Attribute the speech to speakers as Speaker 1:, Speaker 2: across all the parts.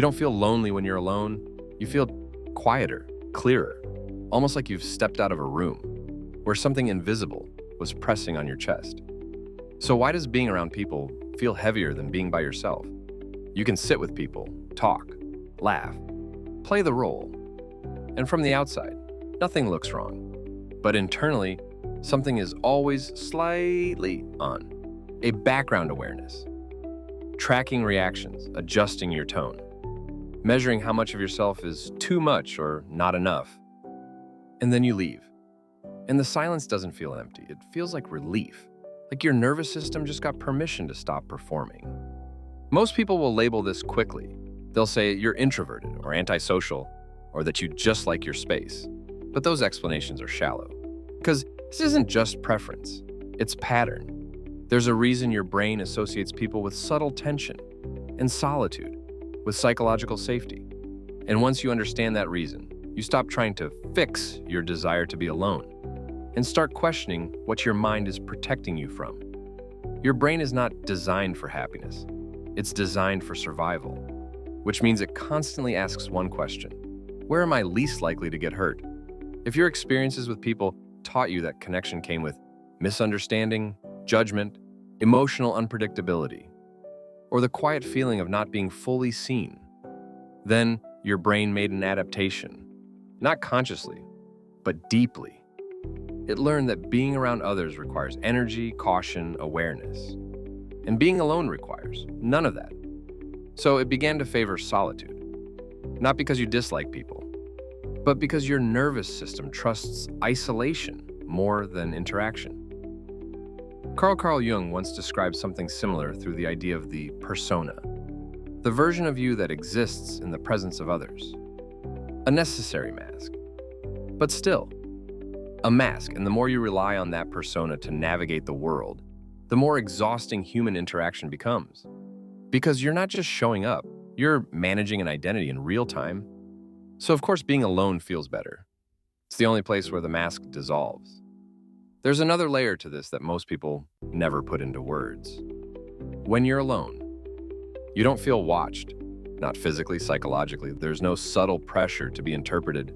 Speaker 1: You don't feel lonely when you're alone. You feel quieter, clearer, almost like you've stepped out of a room where something invisible was pressing on your chest. So why does being around people feel heavier than being by yourself? You can sit with people, talk, laugh, play the role, and from the outside, nothing looks wrong. But internally, something is always slightly on. A background awareness, tracking reactions, adjusting your tone, measuring how much of yourself is too much or not enough. And then you leave. And the silence doesn't feel empty. It feels like relief, like your nervous system just got permission to stop performing. Most people will label this quickly. They'll say you're introverted or antisocial, or that you just like your space. But those explanations are shallow. Because this isn't just preference, it's pattern. There's a reason your brain associates people with subtle tension and solitude with psychological safety. And once you understand that reason, you stop trying to fix your desire to be alone and start questioning what your mind is protecting you from. Your brain is not designed for happiness. It's designed for survival, which means it constantly asks one question: where am I least likely to get hurt? If your experiences with people taught you that connection came with misunderstanding, judgment, emotional unpredictability, or the quiet feeling of not being fully seen, then your brain made an adaptation, not consciously, but deeply. It learned that being around others requires energy, caution, awareness. And being alone requires none of that. So it began to favor solitude, not because you dislike people, but because your nervous system trusts isolation more than interaction. Carl Jung once described something similar through the idea of the persona, the version of you that exists in the presence of others. A necessary mask, but still, a mask, and the more you rely on that persona to navigate the world, the more exhausting human interaction becomes. Because you're not just showing up, you're managing an identity in real time. So of course being alone feels better. It's the only place where the mask dissolves. There's another layer to this that most people never put into words. When you're alone, you don't feel watched, not physically, psychologically. There's no subtle pressure to be interpreted.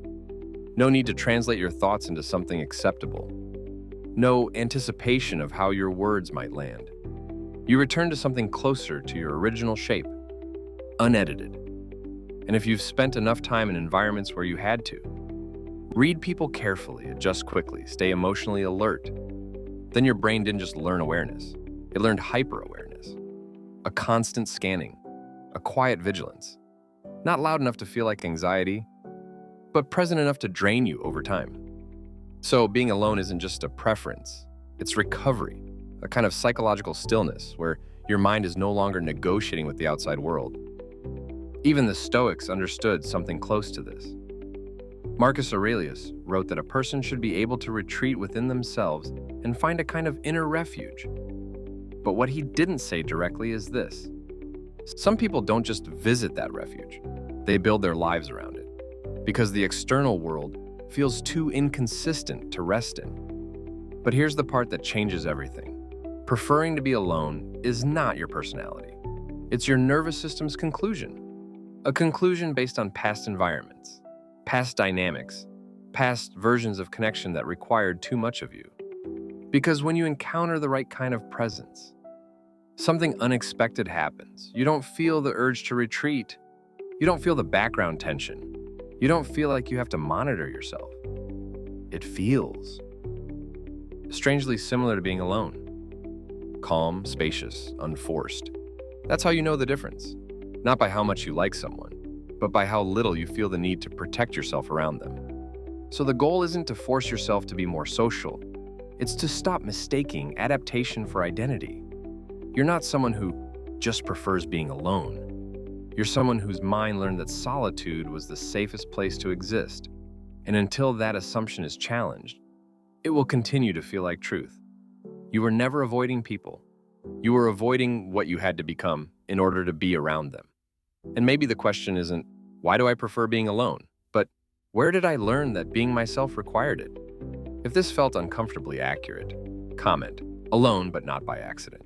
Speaker 1: No need to translate your thoughts into something acceptable. No anticipation of how your words might land. You return to something closer to your original shape, unedited. And if you've spent enough time in environments where you had to, read people carefully, adjust quickly, stay emotionally alert, then your brain didn't just learn awareness. It learned hyper-awareness, a constant scanning, a quiet vigilance, not loud enough to feel like anxiety, but present enough to drain you over time. So being alone isn't just a preference, it's recovery, a kind of psychological stillness where your mind is no longer negotiating with the outside world. Even the Stoics understood something close to this. Marcus Aurelius wrote that a person should be able to retreat within themselves and find a kind of inner refuge. But what he didn't say directly is this: some people don't just visit that refuge, they build their lives around it, because the external world feels too inconsistent to rest in. But here's the part that changes everything. Preferring to be alone is not your personality. It's your nervous system's conclusion. A conclusion based on past environments, past dynamics, past versions of connection that required too much of you. Because when you encounter the right kind of presence, something unexpected happens. You don't feel the urge to retreat. You don't feel the background tension. You don't feel like you have to monitor yourself. It feels strangely similar to being alone. Calm, spacious, unforced. That's how you know the difference. Not by how much you like someone, but by how little you feel the need to protect yourself around them. So the goal isn't to force yourself to be more social. It's to stop mistaking adaptation for identity. You're not someone who just prefers being alone. You're someone whose mind learned that solitude was the safest place to exist. And until that assumption is challenged, it will continue to feel like truth. You were never avoiding people. You were avoiding what you had to become in order to be around them. And maybe the question isn't, why do I prefer being alone? But where did I learn that being myself required it? If this felt uncomfortably accurate, comment, alone but not by accident.